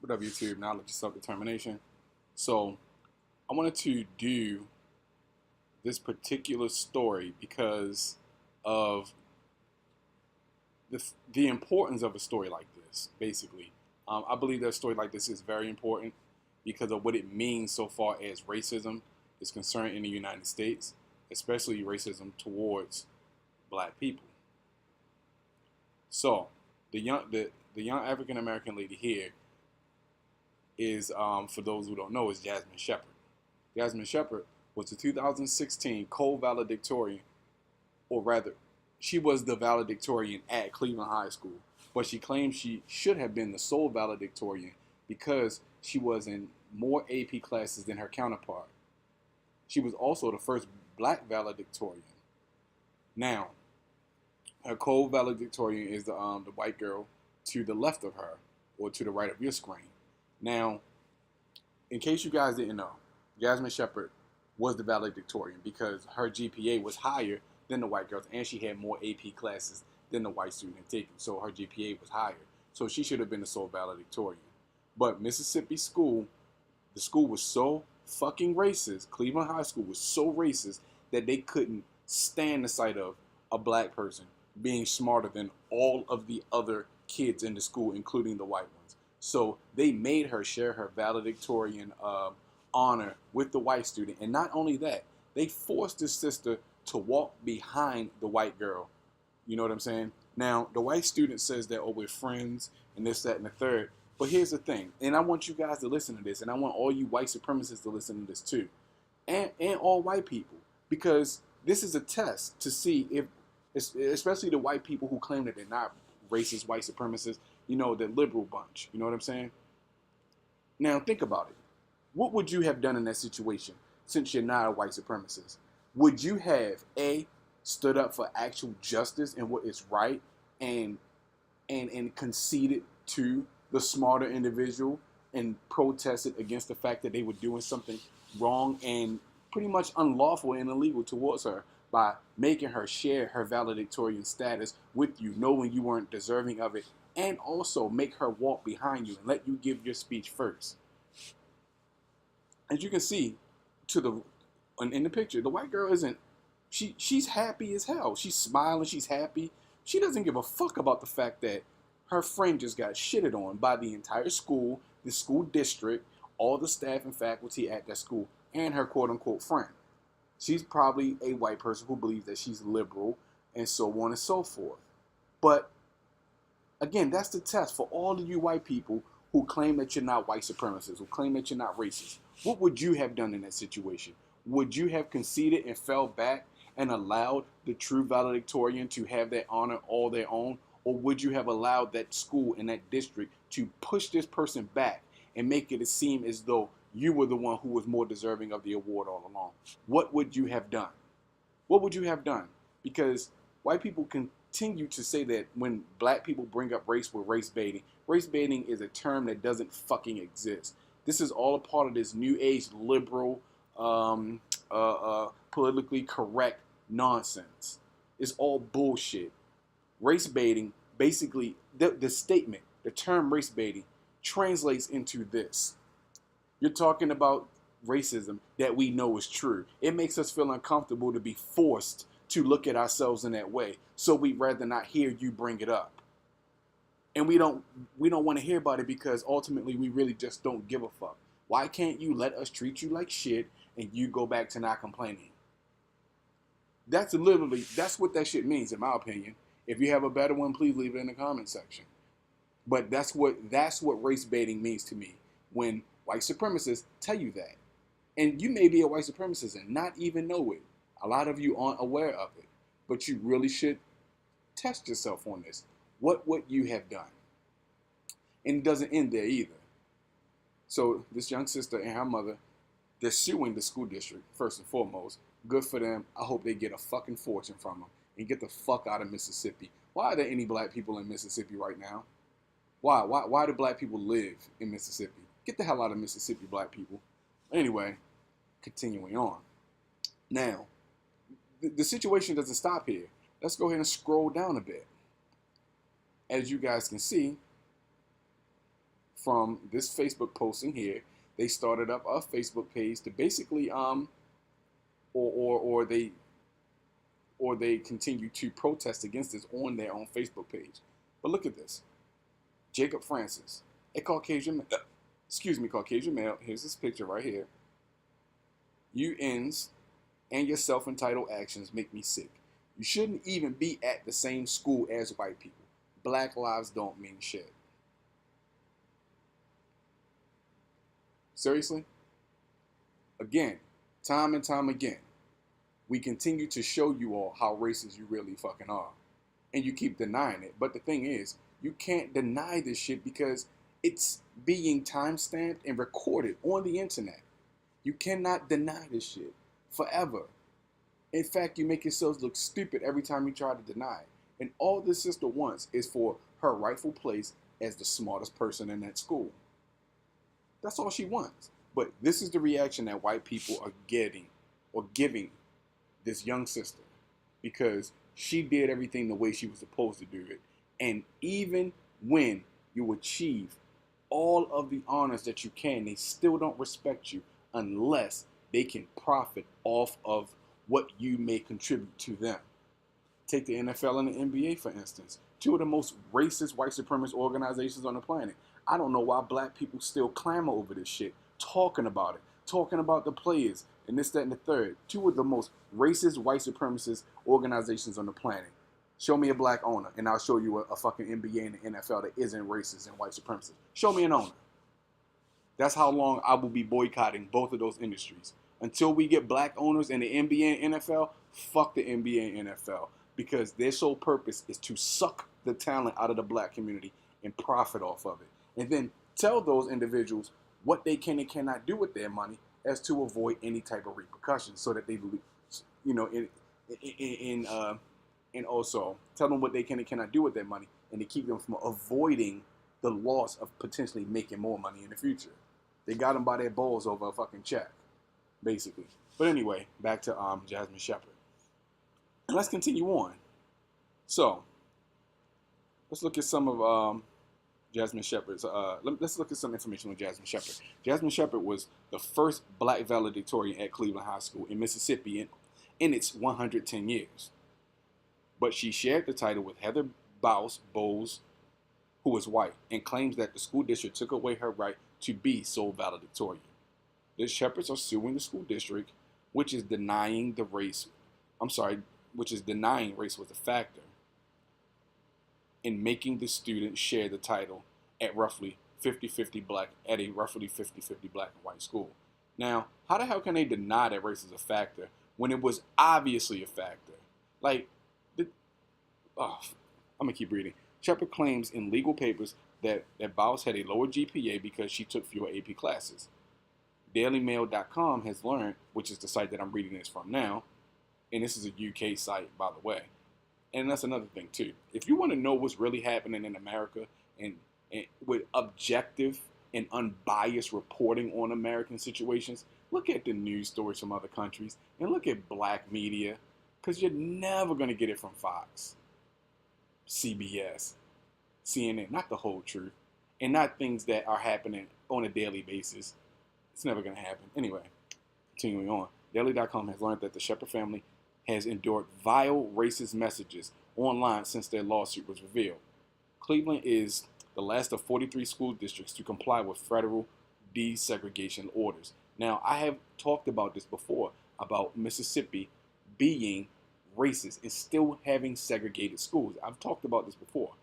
What up, YouTube? Knowledge of self-determination. So, I wanted to do this particular story because of the importance of a story like this. Basically, I believe that a story like this is very important because of what it means so far as racism is concerned in the United States, especially racism towards Black people. So, the young African American lady here is, for those who don't know, is Jasmine Shepard. Jasmine Shepard was the 2016 co-valedictorian, or rather, she was the valedictorian at Cleveland High School, but she claims she should have been the sole valedictorian because she was in more AP classes than her counterpart. She was also the first Black valedictorian. Now, her co-valedictorian is the white girl to the left of her, or to the right of your screen. Now, in case you guys didn't know, Jasmine Shepard was the valedictorian because her GPA was higher than the white girls, and she had more AP classes than the white student had taken. So her GPA was higher. So she should have been the sole valedictorian. But Mississippi school, the school was so fucking racist. Cleveland High School was so racist that they couldn't stand the sight of a Black person being smarter than all of the other kids in the school, including the white ones. So they made her share her valedictorian honor with the white student. And not only that, they forced his sister to walk behind the white girl. You know what I'm saying? Now, the white student says that, oh, we're friends and this, that, and the third. But here's the thing, and I want you guys to listen to this, and I want all you white supremacists to listen to this too, and all white people, because this is a test to see if, especially the white people who claim that they're not racist white supremacists, you know, the liberal bunch. You know what I'm saying? Now, think about it. What would you have done in that situation since you're not a white supremacist? Would you have, A, stood up for actual justice and what is right and conceded to the smarter individual and protested against the fact that they were doing something wrong and pretty much unlawful and illegal towards her by making her share her valedictorian status with you, knowing you weren't deserving of it, and also make her walk behind you and let you give your speech first? As you can see to the in the picture, the white girl isn't, she's happy as hell. She's smiling, she's happy. She doesn't give a fuck about the fact that her friend just got shitted on by the entire school, the school district, all the staff and faculty at that school, and her quote unquote friend. She's probably a white person who believes that she's liberal and so on and so forth. But again, that's the test for all of you white people who claim that you're not white supremacists, who claim that you're not racist. What would you have done in that situation? Would you have conceded and fell back and allowed the true valedictorian to have that honor all their own? Or would you have allowed that school and that district to push this person back and make it seem as though you were the one who was more deserving of the award all along? What would you have done? What would you have done? Because white people continue to say that when Black people bring up race, with race baiting. Race baiting is a term that doesn't fucking exist. This is all a part of this new age liberal, politically correct nonsense. It's all bullshit. Race baiting, basically, the statement, the term race baiting, translates into this. You're talking about racism that we know is true. It makes us feel uncomfortable to be forced to look at ourselves in that way. So we'd rather not hear you bring it up. And we don't want to hear about it because ultimately we really just don't give a fuck. Why can't you let us treat you like shit and you go back to not complaining? That's what that shit means, in my opinion. If you have a better one, please leave it in the comment section. But that's what race baiting means to me. When white supremacists tell you that. And you may be a white supremacist and not even know it. A lot of you aren't aware of it. But you really should test yourself on this. What would you have done? And it doesn't end there either. So this young sister and her mother, they're suing the school district, first and foremost. Good for them. I hope they get a fucking fortune from them and get the fuck out of Mississippi. Why are there any Black people in Mississippi right now? Why do Black people live in Mississippi? Get the hell out of Mississippi, Black people. Anyway, continuing on. Now, the situation doesn't stop here. Let's go ahead and scroll down a bit. As you guys can see, from this Facebook posting here. They started up a Facebook page to basically or they continue to protest against this on their own Facebook page. But look at this. Jacob Francis, a Caucasian, Caucasian male. Here's this picture right here. You ends and your self-entitled actions make me sick. You shouldn't even be at the same school as white people. Black lives don't mean shit. Seriously? Again, time and time again, we continue to show you all how racist you really fucking are. And you keep denying it. But the thing is, you can't deny this shit because it's being timestamped and recorded on the internet. You cannot deny this shit forever. In fact, you make yourselves look stupid every time you try to deny it. And all this sister wants is for her rightful place as the smartest person in that school. That's all she wants. But this is the reaction that white people are getting or giving this young sister, because she did everything the way she was supposed to do it. And even when you achieve all of the honors that you can, they still don't respect you unless they can profit off of what you may contribute to them. Take the NFL and the NBA, for instance. Two of the most racist white supremacist organizations on the planet. I don't know why black people still clamor over this shit, talking about it, talking about the players, and this, that, and the third. Two of the most racist white supremacist organizations on the planet. Show me a black owner, and I'll show you a fucking NBA and the NFL that isn't racist and white supremacist. Show me an owner. That's how long I will be boycotting both of those industries. Until we get black owners in the NBA and NFL, fuck the NBA and NFL. Because their sole purpose is to suck the talent out of the black community and profit off of it. And then tell those individuals what they can and cannot do with their money as to avoid any type of repercussions, so that they, you know, and also tell them what they can and cannot do with their money, and to keep them from avoiding the loss of potentially making more money in the future. They got them by their balls over a fucking check, basically. But anyway, back to Jasmine Shepard. And let's continue on. So, let's look at some of Jasmine Shepard's. Let's look at some information on Jasmine Shepard. Jasmine Shepard was the first black valedictorian at Cleveland High School in Mississippi in its 110 years. But she shared the title with Heather Bowles, who is white, and claims that the school district took away her right to be sole valedictorian. The Shepards are suing the school district, which is denying race was a factor in making the student share the title at roughly 50-50 black, at a roughly 50-50 black and white school. Now, how the hell can they deny that race is a factor when it was obviously a factor? Like, I'm gonna keep reading. Shepard claims in legal papers that Bowles had a lower GPA because she took fewer AP classes. DailyMail.com has learned, which is the site that I'm reading this from now, and this is a UK site, by the way. And that's another thing, too. If you want to know what's really happening in America and with objective and unbiased reporting on American situations, look at the news stories from other countries and look at black media, because you're never going to get it from Fox, CBS, CNN, not the whole truth, and not things that are happening on a daily basis. It's never going to happen. Anyway, continuing on. Daily.com has learned that the Shepard family has endured vile racist messages online since their lawsuit was revealed. Cleveland is the last of 43 school districts to comply with federal desegregation orders. Now, I have talked about this before, about Mississippi being racist and still having segregated schools. I've talked about this before.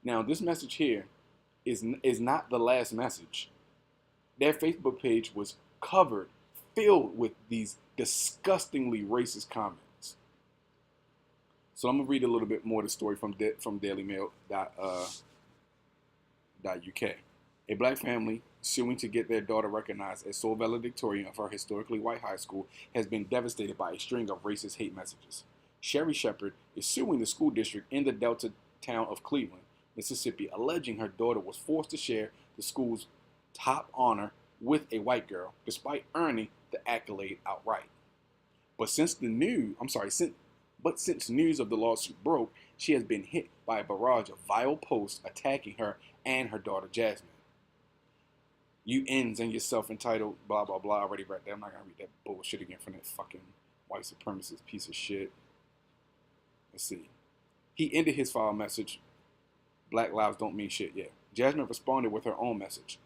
Now, this message here is not the last message. Their Facebook page was covered, filled with these disgustingly racist comments. So I'm going to read a little bit more of the story from dailymail.uk. A black family suing to get their daughter recognized as sole valedictorian of her historically white high school has been devastated by a string of racist hate messages. Sherry Shepard is suing the school district in the Delta town of Cleveland, Mississippi, alleging her daughter was forced to share the school's top honor with a white girl, despite earning the accolade outright. But since news of the lawsuit broke, she has been hit by a barrage of vile posts attacking her and her daughter Jasmine. You ends and yourself entitled, blah, blah, blah. I already read that. I'm not going to read that bullshit again from that fucking white supremacist piece of shit. Let's see. He ended his file message, Black lives don't mean shit yet. Jasmine responded with her own message.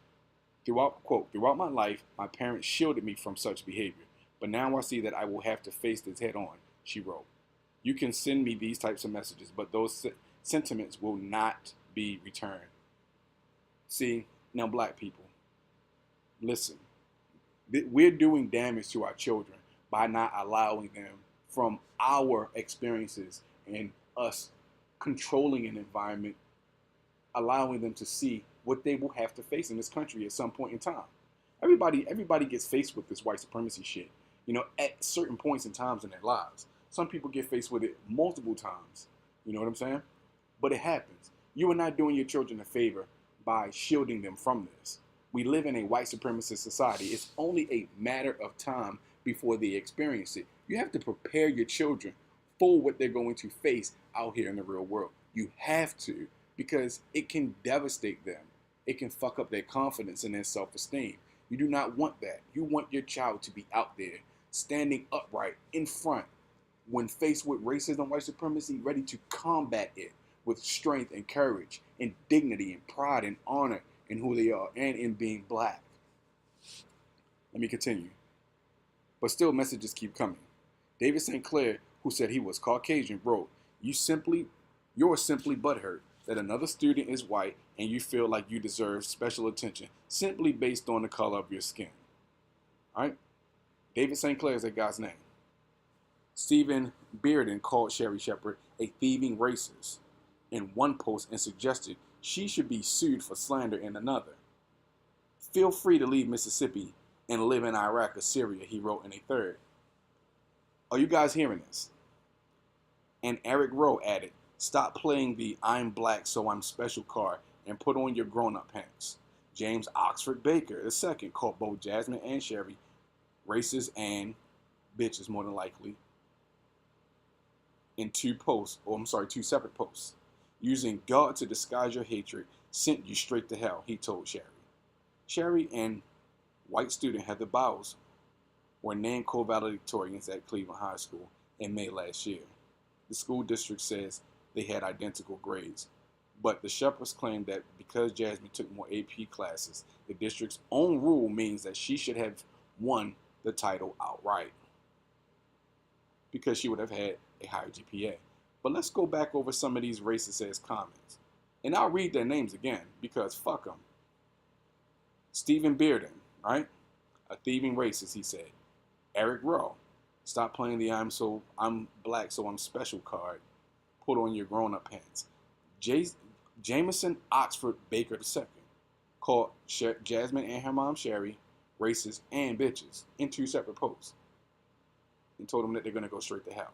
Throughout my life, my parents shielded me from such behavior. But now I see that I will have to face this head on, she wrote. You can send me these types of messages, but those sentiments will not be returned. See, now black people, listen. We're doing damage to our children by not allowing them from our experiences and us controlling an environment, allowing them to see what they will have to face in this country at some point in time. Everybody gets faced with this white supremacy shit, at certain points in times in their lives. Some people get faced with it multiple times. You know what I'm saying? But it happens. You are not doing your children a favor by shielding them from this. We live in a white supremacist society. It's only a matter of time before they experience it. You have to prepare your children for what they're going to face out here in the real world. You have to, because it can devastate them. It can fuck up their confidence and their self-esteem. You do not want that. You want your child to be out there, standing upright in front when faced with racism, white supremacy, ready to combat it with strength and courage and dignity and pride and honor in who they are and in being black. Let me continue. But still, messages keep coming. David St. Clair, who said he was Caucasian, wrote, You're simply butthurt that another student is white and you feel like you deserve special attention simply based on the color of your skin. All right? David St. Clair is that guy's name. Stephen Bearden called Sherry Shepard a thieving racist in one post and suggested she should be sued for slander in another. Feel free to leave Mississippi and live in Iraq or Syria, he wrote in a third. Are you guys hearing this? And Eric Rowe added, Stop playing the I'm black so I'm special card and put on your grown-up pants. James Oxford Baker II called both Jasmine and Sherry racist and bitches more than likely in two separate posts. Using God to disguise your hatred sent you straight to hell, he told Sherry. Sherry and white student Heather Bowles were named co-valedictorians at Cleveland High School in May last year. The school district says they had identical grades, but the Shepards claim that because Jasmine took more AP classes, the district's own rule means that she should have won the title outright because she would have had a higher GPA. But let's go back over some of these racist-ass comments. And I'll read their names again because fuck them. Stephen Bearden, right? A thieving racist, he said. Eric Rowe, stop playing the I'm black so I'm special card. Put on your grown-up pants. Jameson Oxford Baker II called Jasmine and her mom Sherry racist and bitches in two separate posts and told them that they're going to go straight to hell.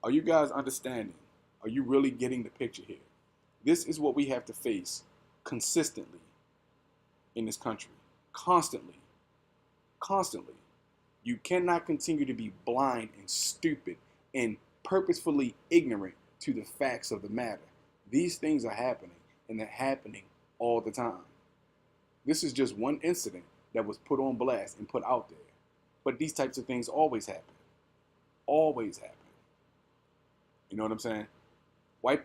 Are you guys understanding? Are you really getting the picture here? This is what we have to face consistently in this country. Constantly. Constantly. You cannot continue to be blind and stupid and purposefully ignorant to the facts of the matter. These things are happening, and they're happening all the time. This is just one incident that was put on blast and put out there. But these types of things always happen. Always happen. You know what I'm saying? White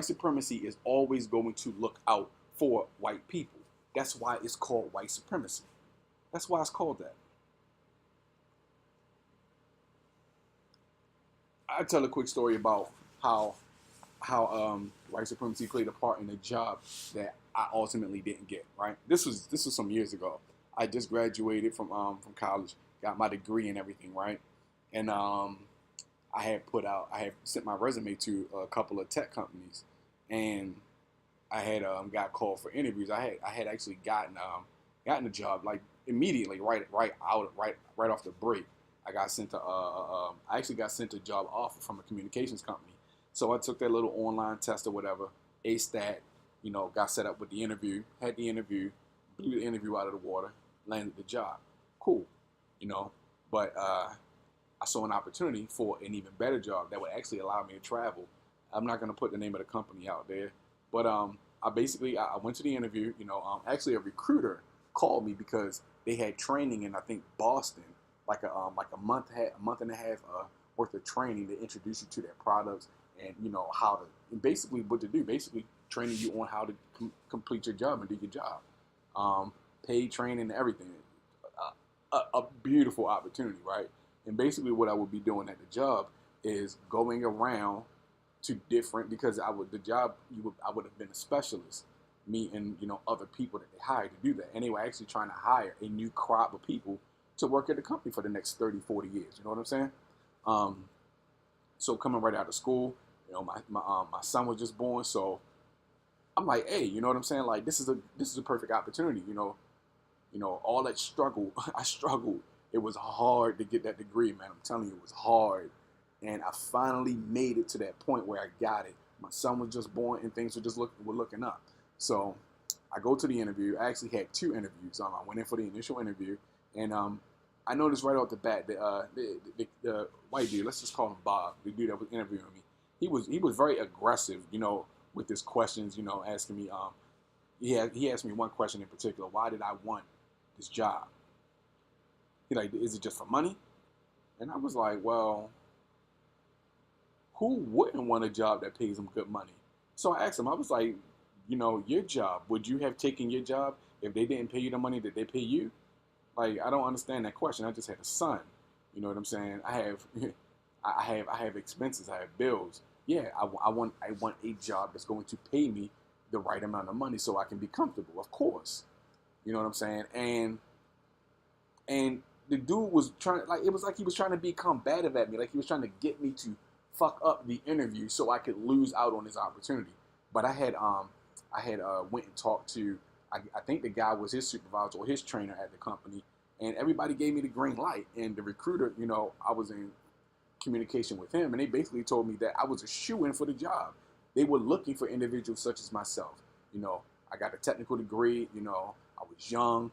supremacy is always going to look out for white people. That's why it's called white supremacy. That's why it's called that. I tell a quick story about how white supremacy played a part in the job that I ultimately didn't get. Right. This was some years ago. I just graduated from college, got my degree and everything. Right. And I had sent my resume to a couple of tech companies, and I had got called for interviews. I had actually gotten a job like immediately, right off the break. I actually got sent a job offer from a communications company. So I took that little online test or whatever, ASTAT, got set up with the interview, had the interview, blew the interview out of the water, landed the job. Cool, but I saw an opportunity for an even better job that would actually allow me to travel. I'm not going to put the name of the company out there, but I went to the interview. Actually, a recruiter called me because they had training in, I think, Boston, like a month and a half worth of training to introduce you to their products and how to, and basically what to do, basically training you on how to complete your job and do your job. Paid training and everything. A beautiful opportunity, right? And basically what I would be doing at the job is going around to different, because I would have been a specialist, me and other people that they hired to do that, and they were actually trying to hire a new crop of people to work at the company for the next 30, 40 years. You know what I'm saying? So coming right out of school, my son was just born, so I'm like, hey, you know what I'm saying? Like, this is a perfect opportunity. All that struggle, I struggled. It was hard to get that degree, man. I'm telling you, it was hard. And I finally made it to that point where I got it. My son was just born and things were looking up. So I go to the interview. I actually had 2 interviews. I went in for the initial interview, and I noticed right off the bat that the white dude, let's just call him Bob, the dude that was interviewing me, he was very aggressive, with his questions, asking me. He asked me one question in particular: why did I want this job? He like, is it just for money? And I was like, well, who wouldn't want a job that pays them good money? So I asked him, I was like, your job, would you have taken your job if they didn't pay you the money that they pay you? Like, I don't understand that question. I just had a son. You know what I'm saying? I have expenses. I have bills. Yeah, I want a job that's going to pay me the right amount of money so I can be comfortable. Of course. You know what I'm saying? And the dude was it was like he was trying to be combative at me. Like he was trying to get me to fuck up the interview so I could lose out on this opportunity. But I had went and talked to, I think the guy was his supervisor or his trainer at the company, and everybody gave me the green light. And the recruiter, I was in communication with him, and they basically told me that I was a shoo-in for the job. They were looking for individuals such as myself. I got a technical degree. I was young.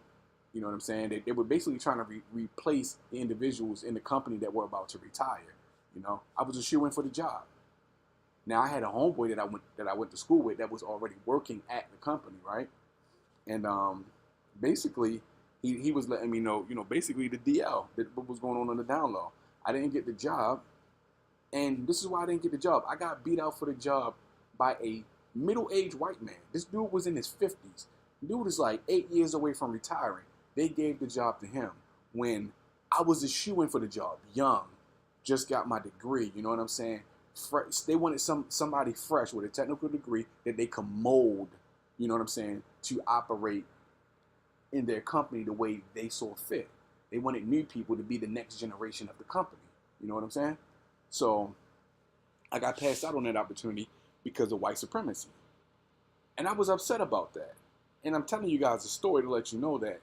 You know what I'm saying? They were basically trying to replace the individuals in the company that were about to retire. I was a shoo-in for the job. Now I had a homeboy that I went to school with that was already working at the company, right? And basically he was letting me know, basically the DL, what was going on the down low. I didn't get the job, and this is why I didn't get the job. I got beat out for the job by a middle-aged white man. This dude was in his 50s. Dude is like 8 years away from retiring. They gave the job to him when I was a shoo-in for the job, young, just got my degree. You know what I'm saying? Fresh. They wanted somebody fresh with a technical degree that they could mold. You know what I'm saying? To operate in their company the way they saw fit. They wanted new people to be the next generation of the company. You know what I'm saying? So I got passed out on that opportunity because of white supremacy, and I was upset about that. And I'm telling you guys a story to let you know that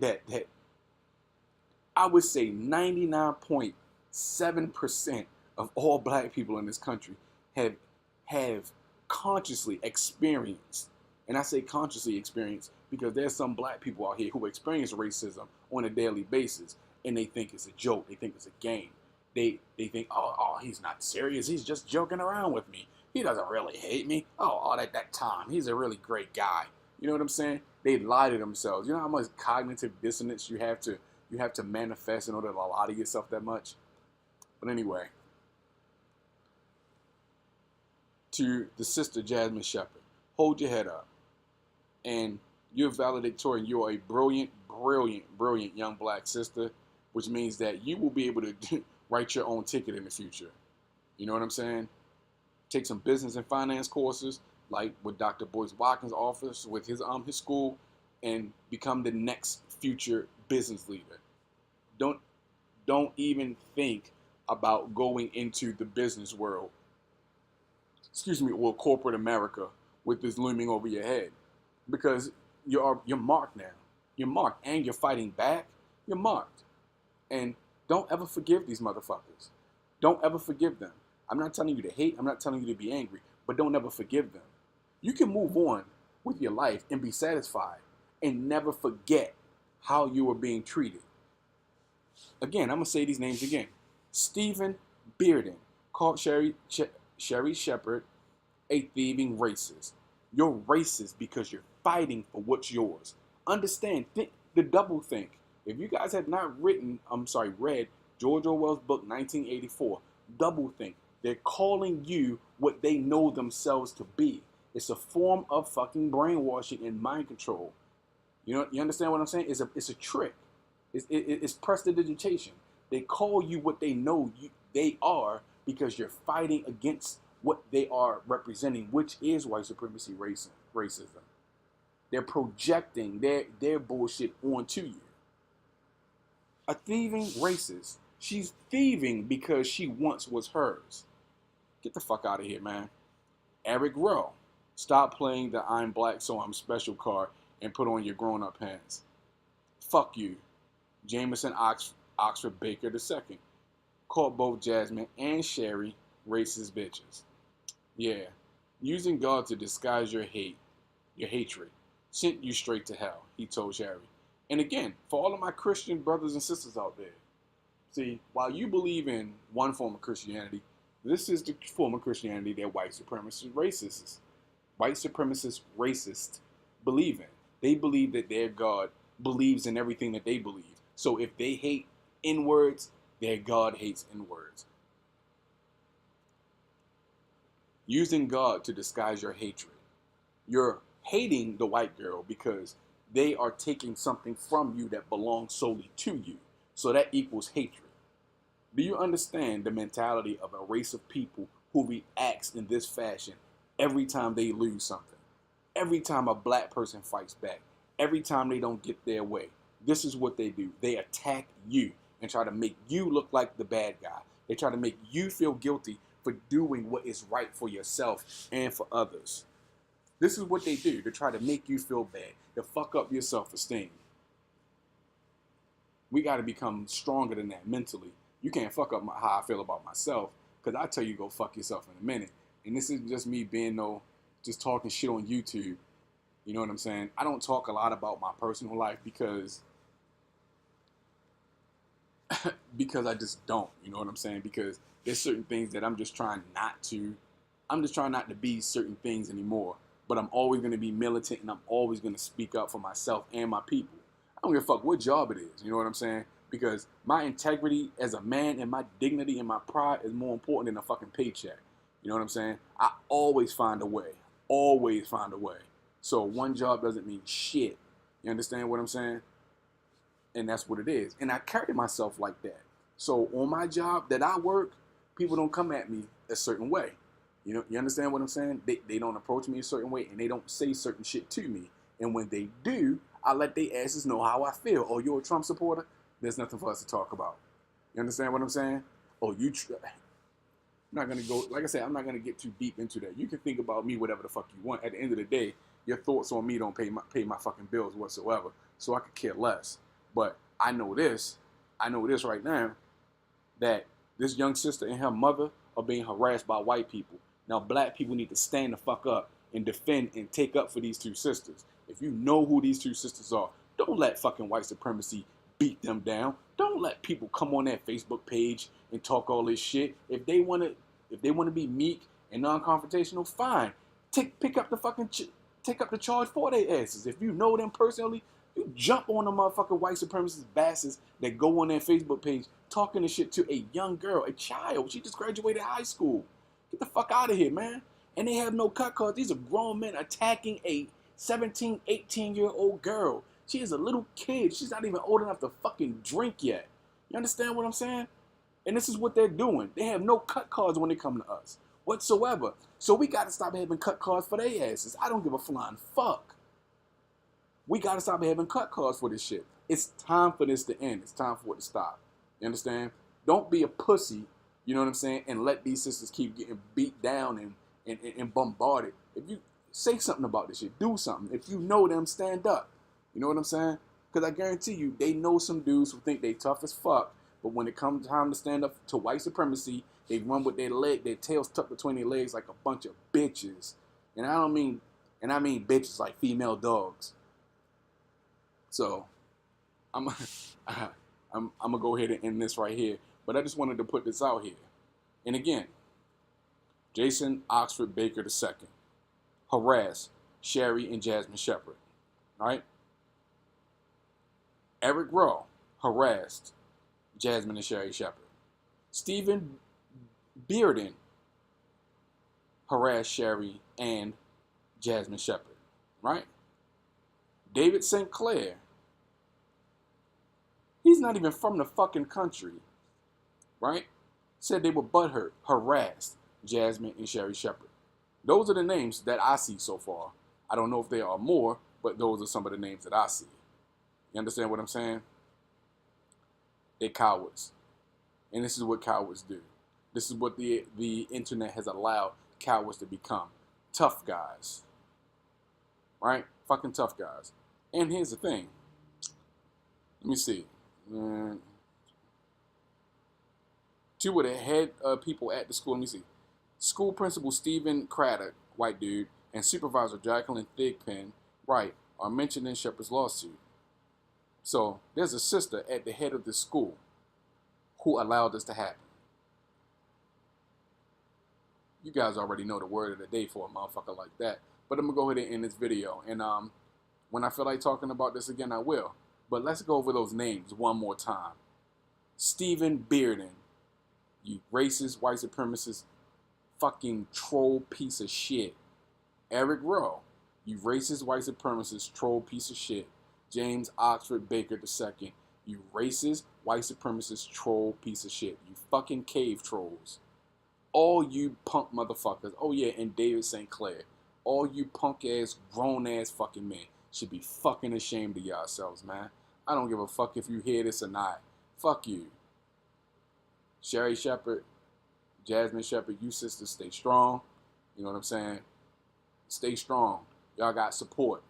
that I would say 99.7% of all black people in this country have consciously experienced, and I say consciously experienced because there's some black people out here who experience racism on a daily basis, and they think it's a joke, they think it's a game. They think, oh, he's not serious, he's just joking around with me. He doesn't really hate me. Oh, that time, he's a really great guy. You know what I'm saying? They lie to themselves. You know how much cognitive dissonance you have to manifest in order to lie to yourself that much? But anyway, to the sister Jasmine Shepard, hold your head up. And you're valedictorian. You are a brilliant, brilliant, brilliant young black sister, which means that you will be able to write your own ticket in the future. You know what I'm saying? Take some business and finance courses, like what Dr. Boyce Watkins offers with his school, and become the next future business leader. Don't even think about going into the business world, or corporate America, with this looming over your head, because you're marked now. You're marked, and you're fighting back. You're marked, and don't ever forgive these motherfuckers. Don't ever forgive them. I'm not telling you to hate. I'm not telling you to be angry, but don't ever forgive them. You can move on with your life and be satisfied and never forget how you were being treated. Again, I'm going to say these names again. Stephen Bearden called Sherry Shepard a thieving racist. You're racist because you're fighting for what's yours. Understand, think the double think. If you guys have not read George Orwell's book 1984, double think. They're calling you what they know themselves to be. It's a form of fucking brainwashing and mind control. You understand what I'm saying? It's a trick. It's prestidigitation. They call you what they know they are because you're fighting against what they are representing, which is white supremacy, racism. They're projecting their bullshit onto you. A thieving racist. She's thieving because she once was hers. Get the fuck out of here, man. Eric Rowe. Stop playing the I'm black so I'm special card and put on your grown-up pants. Fuck you. Jameson Oxford Baker II. Called both Jasmine and Sherry racist bitches. Yeah. Using God to disguise your hatred, sent you straight to hell, he told Sherry. And again, for all of my Christian brothers and sisters out there, see, while you believe in one form of Christianity, this is the form of Christianity that white supremacist racists believe in. They believe that their God believes in everything that they believe. So if they hate N-words, their God hates N-words. Using God to disguise your hatred. You're hating the white girl because they are taking something from you that belongs solely to you. So that equals hatred. Do you understand the mentality of a race of people who reacts in this fashion every time they lose something? Every time a black person fights back. Every time they don't get their way. This is what they do. They attack you and try to make you look like the bad guy. They try to make you feel guilty for doing what is right for yourself and for others. This is what they do. They try to make you feel bad. To fuck up your self-esteem. We got to become stronger than that mentally. You can't fuck up how I feel about myself, because I tell you go fuck yourself in a minute. And this isn't just me being just talking shit on YouTube. You know what I'm saying? I don't talk a lot about my personal life because I just don't. You know what I'm saying? Because there's certain things that I'm just trying not to be certain things anymore. But I'm always going to be militant, and I'm always going to speak up for myself and my people. I don't give a fuck what job it is. You know what I'm saying? Because my integrity as a man and my dignity and my pride is more important than a fucking paycheck. You know what I'm saying? I always find a way. Always find a way. So one job doesn't mean shit. You understand what I'm saying? And that's what it is. And I carry myself like that. So on my job that I work, people don't come at me a certain way. You understand what I'm saying? They don't approach me a certain way, and they don't say certain shit to me. And when they do, I let their asses know how I feel. Oh, you're a Trump supporter? There's nothing for us to talk about. You understand what I'm saying? Oh, I'm not going to go, like I said, I'm not going to get too deep into that. You can think about me whatever the fuck you want. At the end of the day, your thoughts on me don't pay my fucking bills whatsoever. So I could care less. But I know this right now, that this young sister and her mother are being harassed by white people. Now, black people need to stand the fuck up and defend and take up for these two sisters. If you know who these two sisters are, don't let fucking white supremacy beat them down. Don't let people come on that Facebook page and talk all this shit. If they want to be meek and non-confrontational, fine. Take up the charge for their asses. If you know them personally, you jump on the motherfucking white supremacist bastards that go on their Facebook page talking this shit to a young girl, a child. She just graduated high school. Get the fuck out of here, man. And they have no cut cards. These are grown men attacking a 17, 18-year-old girl. She is a little kid. She's not even old enough to fucking drink yet. You understand what I'm saying? And this is what they're doing. They have no cut cards when they come to us whatsoever. So we got to stop having cut cards for their asses. I don't give a flying fuck. We got to stop having cut cards for this shit. It's time for this to end. It's time for it to stop. You understand? Don't be a pussy, you know what I'm saying, and let these sisters keep getting beat down and bombarded. If you say something about this shit, do something. If you know them, stand up. You know what I'm saying? Because I guarantee you, they know some dudes who think they tough as fuck, but when it comes time to stand up to white supremacy, they run with their tails tucked between their legs like a bunch of bitches. And I mean bitches like female dogs. So, I'm gonna go ahead and end this right here. But I just wanted to put this out here. And again, Jason Oxford Baker II, harassed Sherry and Jasmine Shepard. Right? Eric Rowe harassed Jasmine and Sherry Shepard. Stephen Bearden harassed Sherry and Jasmine Shepard. Right? David St. Clair, he's not even from the fucking country. Right? Said they were butthurt, harassed Jasmine and Sherry Shepard. Those are the names that I see so far. I don't know if there are more, but those are some of the names that I see. You understand what I'm saying? They're cowards. And this is what cowards do. This is what the internet has allowed cowards to become. Tough guys. Right? Fucking tough guys. And here's the thing. Let me see. Two of the head people at the school. Let me see. School principal Stephen Craddock, white dude, and supervisor Jacqueline Thigpen, Wright, are mentioned in Shepard's lawsuit. So there's a sister at the head of the school who allowed this to happen. You guys already know the word of the day for a motherfucker like that. But I'm going to go ahead and end this video. And when I feel like talking about this again, I will. But let's go over those names one more time. Stephen Bearden, you racist, white supremacist, fucking troll piece of shit. Eric Rowe, you racist, white supremacist, troll piece of shit. James Oxford Baker II, you racist, white supremacist, troll piece of shit. You fucking cave trolls. All you punk motherfuckers. Oh yeah, and David St. Clair. All you punk ass, grown ass fucking men should be fucking ashamed of yourselves, man. I don't give a fuck if you hear this or not. Fuck you. Sherry Shepard, Jasmine Shepard, you sisters stay strong. You know what I'm saying? Stay strong. Y'all got support.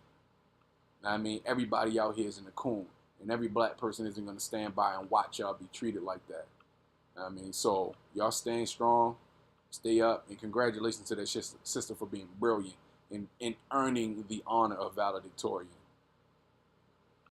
Know what I mean? Everybody out here is in the coon. And every black person isn't going to stand by and watch y'all be treated like that. Know what I mean? So, y'all staying strong. Stay up. And congratulations to that sister for being brilliant and earning the honor of valedictorian.